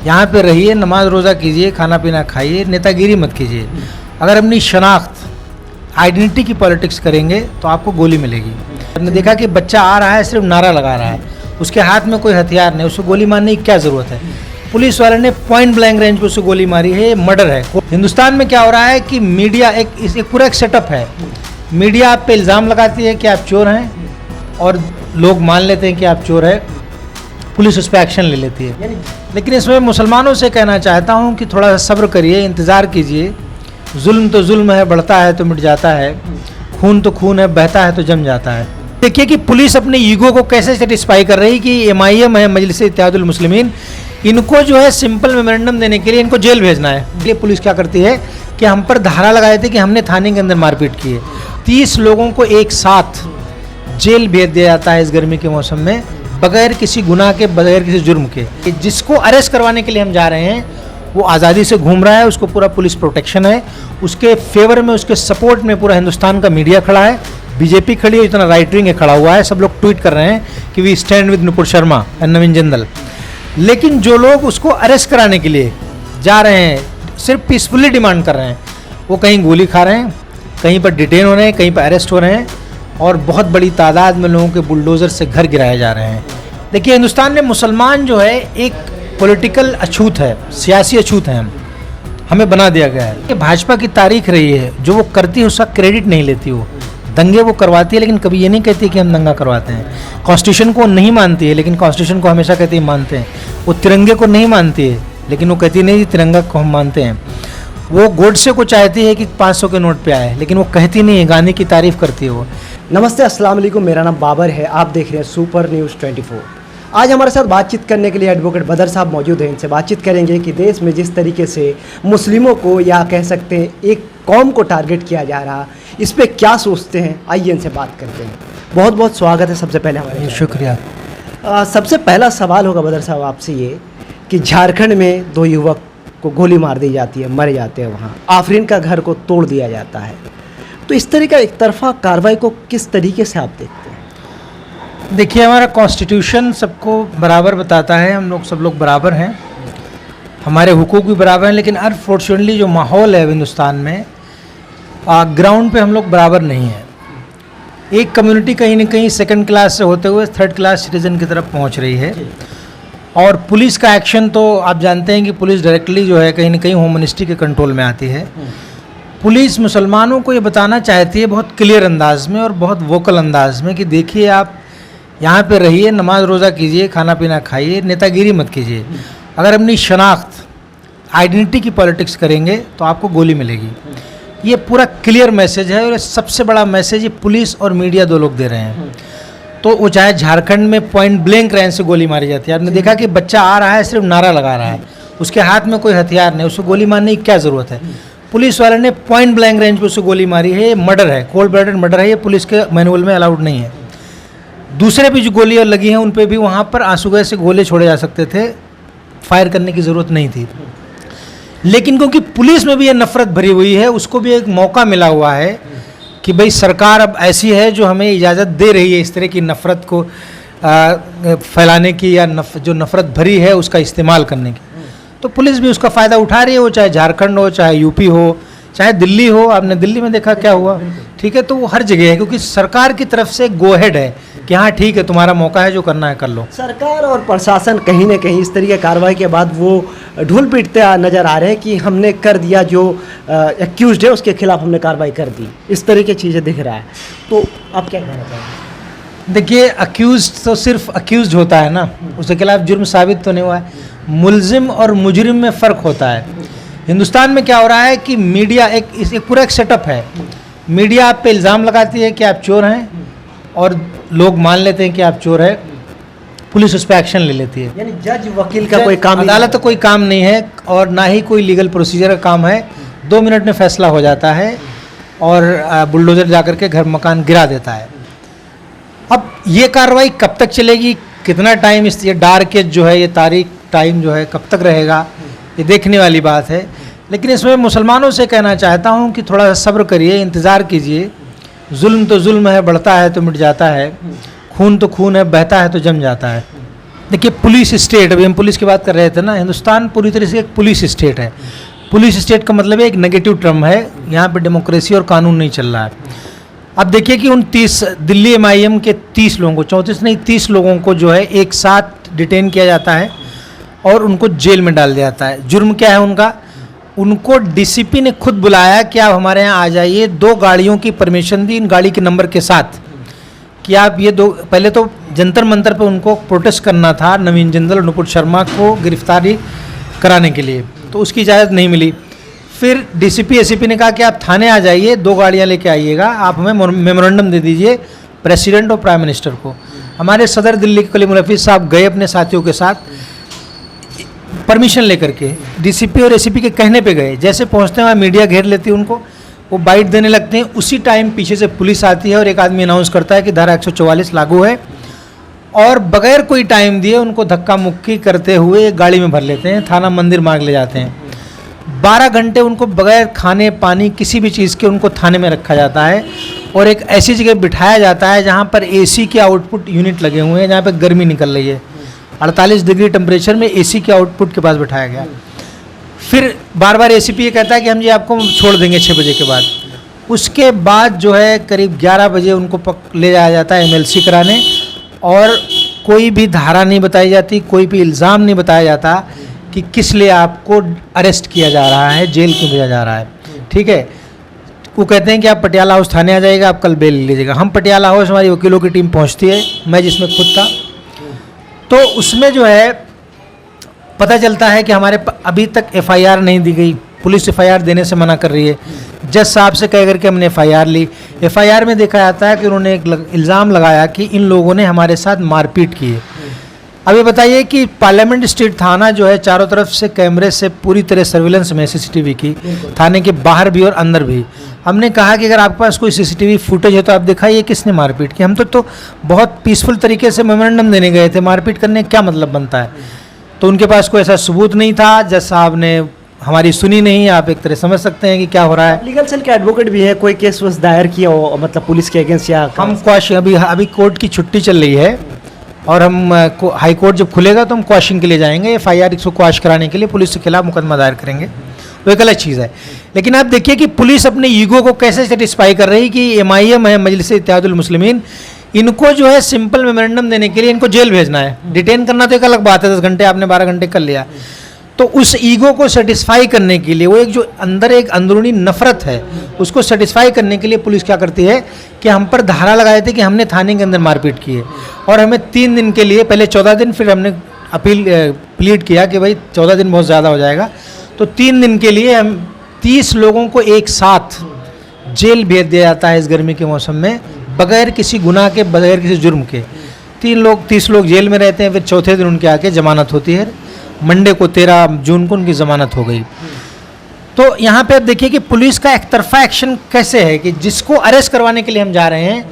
यहाँ पे रहिए, नमाज रोज़ा कीजिए, खाना पीना खाइए, नेतागिरी मत कीजिए। अगर अपनी शनाख्त आइडेंटिटी की पॉलिटिक्स करेंगे तो आपको गोली मिलेगी। हमने देखा कि बच्चा आ रहा है, सिर्फ नारा लगा रहा है, उसके हाथ में कोई हथियार नहीं, उसको गोली मारने की क्या ज़रूरत है। पुलिस वाले ने पॉइंट ब्लैंक रेंज पे उसको गोली मारी है, ये मर्डर है। हिंदुस्तान में क्या हो रहा है कि मीडिया एक पूरा एक सेटअप है। मीडिया आप पे इल्ज़ाम लगाती है कि आप चोर हैं और लोग मान लेते हैं कि आप चोर है, पुलिस उस पर एक्शन ले लेती है। लेकिन इसमें मुसलमानों से कहना चाहता हूँ कि थोड़ा सा सब्र करिए, इंतज़ार कीजिए। जुल्म तो जुल्म है, बढ़ता है तो मिट जाता है, खून तो खून है, बहता है तो जम जाता है। देखिए कि पुलिस अपने ईगो को कैसे सेटिस्फाई कर रही कि MIM है, मजलिस इत्तेहादुल मुस्लिमीन, इनको जो है सिंपल मेमोरेंडम देने के लिए इनको जेल भेजना है। ये पुलिस क्या करती है कि हम पर धारा लगाए थे कि हमने थाने के अंदर मारपीट की है। 30 लोगों को एक साथ जेल भेज दिया जाता है इस गर्मी के मौसम में, बगैर किसी गुनाह के, बगैर किसी जुर्म के। जिसको अरेस्ट करवाने के लिए हम जा रहे हैं वो आज़ादी से घूम रहा है, उसको पूरा पुलिस प्रोटेक्शन है, उसके फेवर में, उसके सपोर्ट में पूरा हिंदुस्तान का मीडिया खड़ा है, बीजेपी खड़ी है, इतना राइट विंग खड़ा हुआ है। सब लोग ट्वीट कर रहे हैं कि we stand with Nupur Sharma and Naveen Jindal. लेकिन जो लोग उसको अरेस्ट कराने के लिए जा रहे हैं, सिर्फ पीसफुली डिमांड कर रहे हैं, वो कहीं गोली खा रहे हैं, कहीं पर डिटेन हो रहे हैं, कहीं पर अरेस्ट हो रहे हैं, और बहुत बड़ी तादाद में लोगों के बुलडोज़र से घर गिराए जा रहे हैं। देखिए, हिंदुस्तान में मुसलमान जो है एक पॉलिटिकल अछूत है, सियासी अछूत है, हमें बना दिया गया है। ये भाजपा की तारीख रही है, जो वो करती है उसका क्रेडिट नहीं लेती। वो दंगे वो करवाती है, लेकिन कभी ये नहीं कहती कि हम दंगा करवाते हैं। कॉन्स्टिट्यूशन को नहीं मानती है, लेकिन कॉन्स्टिट्यूशन को हमेशा कहती है मानते हैं। वो तिरंगे को नहीं मानती है, लेकिन वो कहती नहीं तिरंगा को हम मानते हैं। वो गोडसे को चाहती है कि 500 के नोट पे आए, लेकिन वो कहती नहीं है, गांधी की तारीफ करती है वो। नमस्ते, अस्सलाम वालेकुम, मेरा नाम बाबर है, आप देख रहे हैं सुपर न्यूज़ 24। आज हमारे साथ बातचीत करने के लिए एडवोकेट बदर साहब मौजूद हैं। इनसे बातचीत करेंगे कि देश में जिस तरीके से मुस्लिमों को, या कह सकते हैं एक कौम को टारगेट किया जा रहा, इस पर क्या सोचते हैं। आइए इनसे बात करते हैं। बहुत बहुत स्वागत है सबसे पहले हमारे। शुक्रिया। सबसे पहला सवाल होगा बदर साहब आपसे ये कि झारखंड में 2 युवक को गोली मार दी जाती है, मर जाते हैं, वहाँ आफरीन का घर को तोड़ दिया जाता है, तो इस तरह का एक तरफा कार्रवाई को किस तरीके से आप देखते हैं? देखिए, हमारा कॉन्स्टिट्यूशन सबको बराबर बताता है, हम लोग सब लोग बराबर हैं, हमारे हुकूक भी बराबर हैं। लेकिन अनफॉर्चुनेटली जो माहौल है हिंदुस्तान में, ग्राउंड पे हम लोग बराबर नहीं हैं। एक कम्युनिटी कहीं ना कहीं सेकंड क्लास से होते हुए थर्ड क्लास सिटीजन की तरफ पहुंच रही है। और पुलिस का एक्शन तो आप जानते हैं कि पुलिस डायरेक्टली जो है कहीं ना कहीं होम मिनिस्ट्री के कंट्रोल में आती है। पुलिस मुसलमानों को ये बताना चाहती है बहुत क्लियर अंदाज में और बहुत वोकल अंदाज में कि देखिए, आप यहाँ पे रहिए, नमाज रोज़ा कीजिए, खाना पीना खाइए, नेतागिरी मत कीजिए। अगर अपनी शनाख्त आइडेंटिटी की पॉलिटिक्स करेंगे तो आपको गोली मिलेगी। ये पूरा क्लियर मैसेज है, और सबसे बड़ा मैसेज ये पुलिस और मीडिया दो लोग दे रहे हैं। तो वो चाहे झारखंड में पॉइंट ब्लैंक रेंज से गोली मारी जाती है, आपने देखा कि बच्चा आ रहा है, सिर्फ नारा लगा रहा है, उसके हाथ में कोई हथियार नहीं, उसको गोली मारने की क्या ज़रूरत है। पुलिस वाले ने पॉइंट ब्लैंक रेंज पे उसको गोली मारी है, ये मर्डर है, कोल्ड ब्लडेड मर्डर है, ये पुलिस के मैनुअल में अलाउड नहीं है। दूसरे भी जो गोलियां लगी हैं उन पे भी वहाँ पर आंसू गैस से गोले छोड़े जा सकते थे, फायर करने की ज़रूरत नहीं थी। लेकिन क्योंकि पुलिस में भी ये नफ़रत भरी हुई है, उसको भी एक मौका मिला हुआ है कि भाई सरकार अब ऐसी है जो हमें इजाज़त दे रही है इस तरह की नफ़रत को फैलाने की, या जो नफ़रत भरी है उसका इस्तेमाल करने की। तो पुलिस भी उसका फ़ायदा उठा रही है, वो चाहे झारखंड हो, चाहे यूपी हो, चाहे दिल्ली हो। आपने दिल्ली में देखा क्या हुआ, ठीक है। तो वो हर जगह है, क्योंकि सरकार की तरफ से गो हेड है कि हाँ ठीक है, तुम्हारा मौका है, जो करना है कर लो। सरकार और प्रशासन कहीं ना कहीं इस तरह की कार्रवाई के बाद वो ढूल पीटते नज़र आ रहे हैं कि हमने कर दिया, जो एक्यूज्ड है उसके खिलाफ हमने कार्रवाई कर दी, इस तरह की चीज़ें दिख रहा है। तो आप क्या कहना चाहेंगे? देखिए, अक्यूज तो सिर्फ अक्यूज होता है ना, उसके खिलाफ जुर्म साबित तो नहीं हुआ है। मुलजिम और मुजरिम में फ़र्क होता है। हिंदुस्तान में क्या हो रहा है कि मीडिया एक पूरा एक सेटअप है। मीडिया आप पे इल्ज़ाम लगाती है कि आप चोर हैं, और लोग मान लेते हैं कि आप चोर है, पुलिस उस पर एक्शन ले लेती है। यानी जज वकील का कोई काम, अदालत का कोई काम नहीं है, और ना ही कोई लीगल प्रोसीजर का काम है। 2 मिनट में फैसला हो जाता है, और बुलडोज़र जाकर के घर मकान गिरा देता है। अब ये कार्रवाई कब तक चलेगी, कितना टाइम, ये डार्क एज जो है, ये तारीख टाइम जो है कब तक रहेगा, ये देखने वाली बात है। लेकिन इसमें मुसलमानों से कहना चाहता हूँ कि थोड़ा सा सब्र करिए, इंतज़ार कीजिए। जुल्म तो जुल्म है, बढ़ता है तो मिट जाता है, खून तो खून है, बहता है तो जम जाता है। देखिए पुलिस स्टेट, अभी हम पुलिस की बात कर रहे थे ना, हिंदुस्तान पूरी तरह से एक पुलिस स्टेट है। पुलिस स्टेट का मतलब है एक नेगेटिव टर्म है, यहाँ पे डेमोक्रेसी और कानून नहीं चल रहा है। अब देखिए कि उन 30 दिल्ली MIM के 30 लोगों को, 34 नहीं 30 लोगों को जो है एक साथ डिटेन किया जाता है और उनको जेल में डाल दिया जाता है। जुर्म क्या है उनका? उनको DCP ने खुद बुलाया कि आप हमारे यहाँ आ जाइए, 2 गाड़ियों की परमिशन दी इन गाड़ी के नंबर के साथ कि आप ये 2, पहले तो जंतर मंतर पे उनको प्रोटेस्ट करना था नवीन जिंदल और नुपुर शर्मा को गिरफ्तारी कराने के लिए, तो उसकी इजाज़त नहीं मिली। फिर DCP ACP ने कहा कि आप थाने आ जाइए, 2 गाड़ियाँ लेके आइएगा, आप हमें मेमोरेंडम दे दीजिए प्रेसिडेंट और प्राइम मिनिस्टर को। हमारे सदर दिल्ली के कलीमुल हफीज़ साहब गए अपने साथियों के साथ परमिशन लेकर के, DCP और ACP के कहने पे गए। जैसे पहुंचते हैं वहाँ मीडिया घेर लेती है उनको, वो बाइट देने लगते हैं। उसी टाइम पीछे से पुलिस आती है और एक आदमी अनाउंस करता है कि धारा 144 लागू है, और बगैर कोई टाइम दिए उनको धक्का मुक्की करते हुए गाड़ी में भर लेते हैं, थाना मंदिर मार्ग ले जाते हैं। 12 घंटे उनको बगैर खाने पानी किसी भी चीज़ के उनको थाने में रखा जाता है और एक ऐसी जगह बिठाया जाता है जहाँ पर AC के आउटपुट यूनिट लगे हुए हैं, जहाँ पर गर्मी निकल रही है। 48 डिग्री टेम्परेचर में AC के आउटपुट के पास बिठाया गया। फिर बार बार ACP ये कहता है कि हम जी आपको छोड़ देंगे 6 बजे के बाद। उसके बाद जो है करीब 11 बजे उनको ले जाया जाता है MLC कराने, और कोई भी धारा नहीं बताई जाती, कोई भी इल्ज़ाम नहीं बताया जाता कि किस लिए आपको अरेस्ट किया जा रहा है, जेल क्यों भेजा जा रहा है। ठीक है, वो कहते हैं कि आप पटियाला हाउस थाने आ जाइएगा, आप कल बेल ले लीजिएगा। हम पटियाला हाउस, हमारी वकीलों की टीम पहुंचती है, मैं जिसमें खुद था, तो उसमें जो है पता चलता है कि हमारे अभी तक FIR नहीं दी गई, पुलिस FIR देने से मना कर रही है। जज साहब से कह करके हमने FIR ली। FIR में देखा जाता है कि उन्होंने एक इल्ज़ाम लगाया कि इन लोगों ने हमारे साथ मारपीट की है। अब ये बताइए कि पार्लियामेंट स्ट्रीट थाना जो है चारों तरफ से कैमरे से पूरी तरह सर्विलेंस में CCTV की, थाने के बाहर भी और अंदर भी। हमने कहा कि अगर आपके पास कोई CCTV फुटेज है तो आप दिखाइए किसने मारपीट की। हम तो बहुत पीसफुल तरीके से मेमोरेंडम देने गए थे, मारपीट करने का क्या मतलब बनता है? तो उनके पास कोई ऐसा सबूत नहीं था। जज साहब ने हमारी सुनी नहीं। आप एक तरह समझ सकते हैं कि क्या हो रहा है। लीगल सेल के एडवोकेट भी है, कोई केस वस दायर किया हो मतलब पुलिस के अगेंस्ट या हम क्वाशिंग, अभी कोर्ट की छुट्टी चल रही है और हम हाई कोर्ट जब खुलेगा तो हम क्वाशिंग के लिए जाएंगे, FIR इसको क्वाश कराने के लिए पुलिस के खिलाफ मुकदमा दायर करेंगे, वो एक अलग चीज़ है। लेकिन आप देखिए कि पुलिस अपने ईगो को कैसे सेटिस्फाई कर रही कि MIM है, मजलिस इत्तेहादुल मुस्लिमीन, इनको जो है सिंपल मेमोरेंडम देने के लिए इनको जेल भेजना है। डिटेन करना तो एक अलग बात है, 10 घंटे आपने 12 घंटे कर लिया। तो उस ईगो को सेटिस्फाई करने के लिए, वो एक जो अंदर एक अंदरूनी नफरत है उसको सेटिस्फाई करने के लिए पुलिस क्या करती है कि हम पर धारा लगाए थे कि हमने थाने के अंदर मारपीट की है, और हमें 3 दिन के लिए, पहले 14 दिन, फिर हमने प्लीड किया कि भाई 14 दिन बहुत ज़्यादा हो जाएगा, तो 3 दिन के लिए हम 30 लोगों को एक साथ जेल भेज दिया जाता है इस गर्मी के मौसम में, बगैर किसी गुनाह के, बगैर किसी जुर्म के। 30 लोग जेल में रहते हैं। फिर चौथे दिन उनके आके जमानत होती है। मंडे को 13 जून को उनकी ज़मानत हो गई। तो यहाँ पे आप देखिए कि पुलिस का एक तरफा एक्शन कैसे है कि जिसको अरेस्ट करवाने के लिए हम जा रहे हैं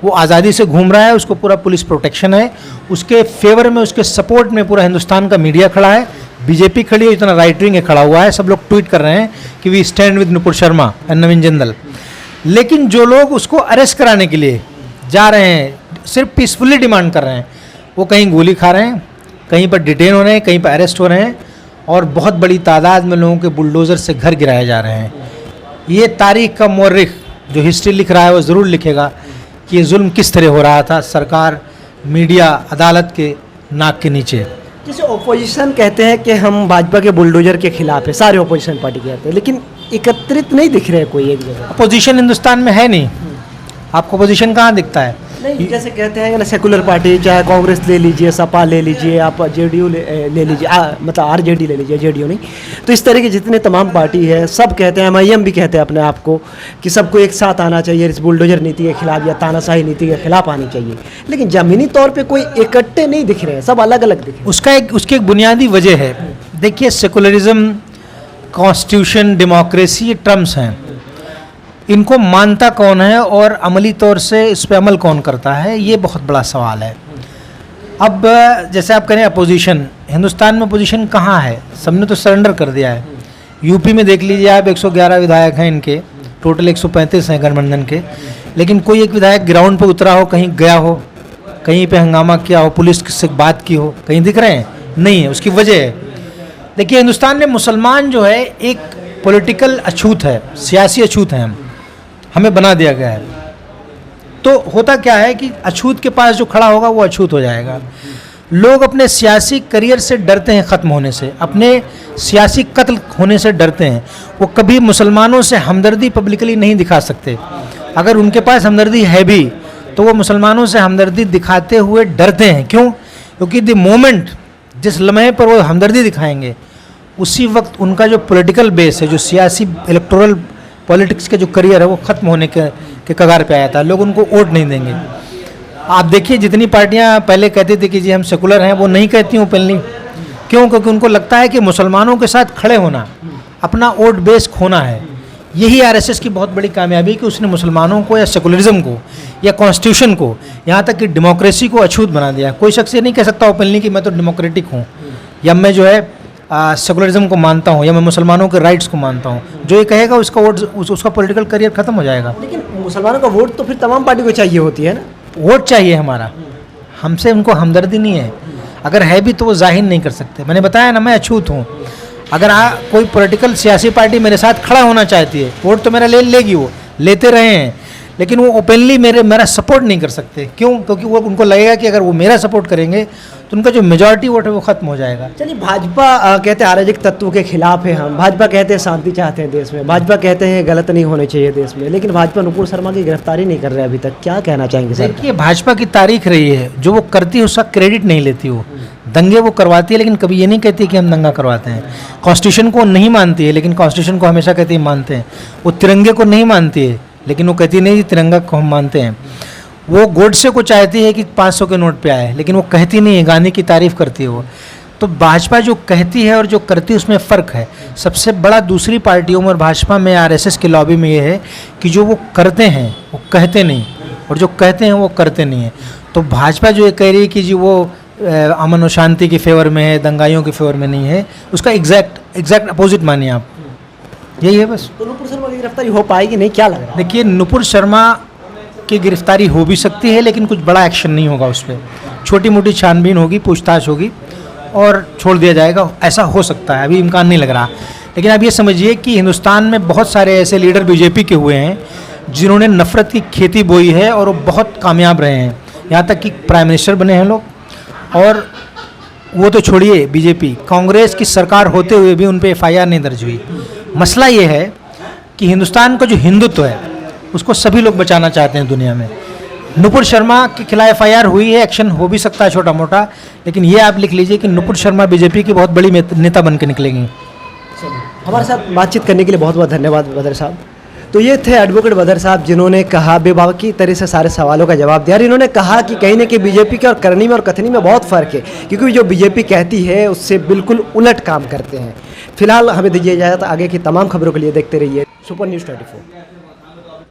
वो आज़ादी से घूम रहा है, उसको पूरा पुलिस प्रोटेक्शन है, उसके फेवर में, उसके सपोर्ट में पूरा हिंदुस्तान का मीडिया खड़ा है, BJP खड़ी है, इतना राइट विंग खड़ा हुआ है, सब लोग ट्वीट कर रहे हैं कि we stand with Nupur Sharma and Naveen Jindal. लेकिन जो लोग उसको अरेस्ट कराने के लिए जा रहे हैं, सिर्फ पीसफुली डिमांड कर रहे हैं, वो कहीं गोली खा रहे हैं, कहीं पर डिटेन हो रहे हैं, कहीं पर अरेस्ट हो रहे हैं, और बहुत बड़ी तादाद में लोगों के बुलडोज़र से घर गिराए जा रहे हैं। ये तारीख़ का मौरिख जो हिस्ट्री लिख रहा है वो ज़रूर लिखेगा कि ये जुल्म किस तरह हो रहा था सरकार, मीडिया, अदालत के नाक के नीचे। जैसे ओपोजिशन कहते हैं कि हम भाजपा के बुलडोजर के खिलाफ है, सारे ओपोजिशन पार्टी कहते हैं, लेकिन एकत्रित नहीं दिख रहे कोई एक जगह। अपोजिशन हिंदुस्तान में है नहीं, आपको अपोजिशन कहाँ दिखता है? नहीं, जैसे कहते हैं ना सेकुलर पार्टी, चाहे कांग्रेस ले लीजिए, सपा ले लीजिए, आप JDU ले लीजिए, मतलब RJD ले लीजिए, JDU नहीं, तो इस तरह की जितने तमाम पार्टी है सब कहते हैं, MIM भी कहते हैं अपने आप को कि सबको एक साथ आना चाहिए, इस बुलडोजर नीति के खिलाफ या तानाशाही नीति के खिलाफ आनी चाहिए, लेकिन ज़मीनी तौर पर कोई इकट्ठे नहीं दिख रहे हैं, सब अलग अलग दिख रहे हैं। उसकी एक बुनियादी वजह है। देखिए, सेकुलरिज्म, कॉन्स्टिट्यूशन, डेमोक्रेसी, ये टर्म्स हैं, इनको मानता कौन है और अमली तौर से इस पर अमल कौन करता है, ये बहुत बड़ा सवाल है। अब जैसे आप करें अपोजिशन, हिंदुस्तान में अपोजिशन कहाँ है? सबने तो सरेंडर कर दिया है। यूपी में देख लीजिए आप, 111 विधायक हैं इनके, टोटल 135 हैं गठबंधन के, लेकिन कोई एक विधायक ग्राउंड पर उतरा हो, कहीं गया हो? कहीं पे हंगामा किया हो, पुलिस से बात की हो, कहीं दिख रहे हैं? नहीं है। उसकी वजह है, देखिए हिंदुस्तान में मुसलमान जो है एक पॉलिटिकल अछूत है, सियासी अछूत है, हमें बना दिया गया है। तो होता क्या है कि अछूत के पास जो खड़ा होगा वो अछूत हो जाएगा। लोग अपने सियासी करियर से डरते हैं, ख़त्म होने से, अपने सियासी कत्ल होने से डरते हैं। वो कभी मुसलमानों से हमदर्दी पब्लिकली नहीं दिखा सकते। अगर उनके पास हमदर्दी है भी तो वो मुसलमानों से हमदर्दी दिखाते हुए डरते हैं। क्यों? क्योंकि द मोमेंट, जिस लम्हे पर वो हमदर्दी दिखाएंगे, उसी वक्त उनका जो पॉलिटिकल बेस है, जो सियासी इलेक्टोरल पॉलिटिक्स का जो करियर है, वो ख़त्म होने के कगार पे आया था। लोग उनको वोट नहीं देंगे। आप देखिए जितनी पार्टियां पहले कहती थी कि जी हम सेकुलर हैं, वो नहीं कहती ओपनली। क्यों? क्योंकि उनको लगता है कि मुसलमानों के साथ खड़े होना, अपना वोट बेस खोना है। यही आरएसएस की बहुत बड़ी कामयाबी है कि उसने मुसलमानों को या सेकुलरिज्म को या कॉन्स्टिट्यूशन को, यहाँ तक कि डेमोक्रेसी को अछूत बना दिया। कोई शख्स ये नहीं कह सकता ओपनली कि मैं तो डेमोक्रेटिक हूँ, या मैं जो है सेकुलरिज्म को मानता हूँ, या मैं मुसलमानों के राइट्स को मानता हूँ। जो ये कहेगा उसका वोट, उसका पॉलिटिकल करियर खत्म हो जाएगा। लेकिन मुसलमानों का वोट तो फिर तमाम पार्टी को चाहिए होती है ना। वोट चाहिए हमारा, हमसे उनको हमदर्दी नहीं है। अगर है भी तो वो जाहिर नहीं कर सकते। मैंने बताया ना, मैं अछूत हूँ। अगर कोई पॉलिटिकल सियासी पार्टी मेरे साथ खड़ा होना चाहती है, वोट तो मेरा लेगी, वो लेते रहे हैं, लेकिन वो ओपनली मेरा सपोर्ट नहीं कर सकते। क्यों? क्योंकि वो उनको लगेगा कि अगर वो मेरा सपोर्ट करेंगे तो उनका जो मेजॉरिटी वोट है वो खत्म हो जाएगा। चलिए, भाजपा कहते हैं अराजक तत्वों के खिलाफ है हम, भाजपा कहते हैं शांति चाहते हैं देश में, भाजपा कहते हैं गलत नहीं होने चाहिए देश में, लेकिन भाजपा नुपुर शर्मा की गिरफ्तारी नहीं कर रहे अभी तक। क्या कहना चाहेंगे सर? देखिए, भाजपा की तारीख रही है, जो वो करती है उसका क्रेडिट नहीं लेती। वो दंगे वो करवाती है, लेकिन कभी ये नहीं कहती कि हम दंगा करवाते हैं। कॉन्स्टिट्यूशन को नहीं मानती है, लेकिन कॉन्स्टिट्यूशन को हमेशा कहती है मानते हैं। वो तिरंगे को नहीं मानती है, लेकिन वो कहती नहीं तिरंगा को हम मानते हैं। वो गोडसे को चाहती है कि 500 के नोट पे आए, लेकिन वो कहती नहीं है, गांधी की तारीफ करती है वो। तो भाजपा जो कहती है और जो करती है उसमें फ़र्क है। सबसे बड़ा दूसरी पार्टियों में और भाजपा में, आरएसएस के लॉबी में ये है कि जो वो करते हैं वो कहते नहीं, और जो कहते हैं वो करते नहीं है। तो भाजपा जो ये कह रही है कि जी वो अमन और शांति के फेवर में है, दंगाइयों के फेवर में नहीं है, उसका एग्जैक्ट अपोजिट मानिए आप। यही है बस। तो नुपुर शर्मा की गिरफ्तारी हो पाएगी नहीं, क्या लग रहा है? देखिए, नुपुर शर्मा की गिरफ्तारी हो भी सकती है, लेकिन कुछ बड़ा एक्शन नहीं होगा उस पर। छोटी मोटी छानबीन होगी, पूछताछ होगी और छोड़ दिया जाएगा, ऐसा हो सकता है। अभी इम्कान नहीं लग रहा। लेकिन आप ये समझिए कि हिंदुस्तान में बहुत सारे ऐसे लीडर बीजेपी के हुए हैं जिन्होंने नफ़रत की खेती बोई है और वो बहुत कामयाब रहे हैं। यहाँ तक कि प्राइम मिनिस्टर बने हैं लोग। और वो तो छोड़िए, बीजेपी, कांग्रेस की सरकार होते हुए भी उन पर FIR नहीं दर्ज हुई। मसला ये है कि हिंदुस्तान का जो हिंदुत्व है उसको सभी लोग बचाना चाहते हैं दुनिया में। नुपुर शर्मा के खिलाफ FIR हुई है, एक्शन हो भी सकता है छोटा मोटा, लेकिन ये आप लिख लीजिए कि नुपुर शर्मा बीजेपी की बहुत बड़ी नेता बन के निकलेंगी। हमारे साथ बातचीत करने के लिए बहुत बहुत धन्यवाद बदर साहब। तो ये थे एडवोकेट बदर साहब, जिन्होंने कहा बेबाकी तरह से सारे सवालों का जवाब दिया। इन्होंने कहा कि कहीं ना कहीं बीजेपी के और करनी में और कथनी में बहुत फ़र्क है, क्योंकि जो बीजेपी कहती है उससे बिल्कुल उलट काम करते हैं। फिलहाल हमें दीजिए इजाज़त। आगे की तमाम खबरों के लिए देखते रहिए सुपर न्यूज़ 24।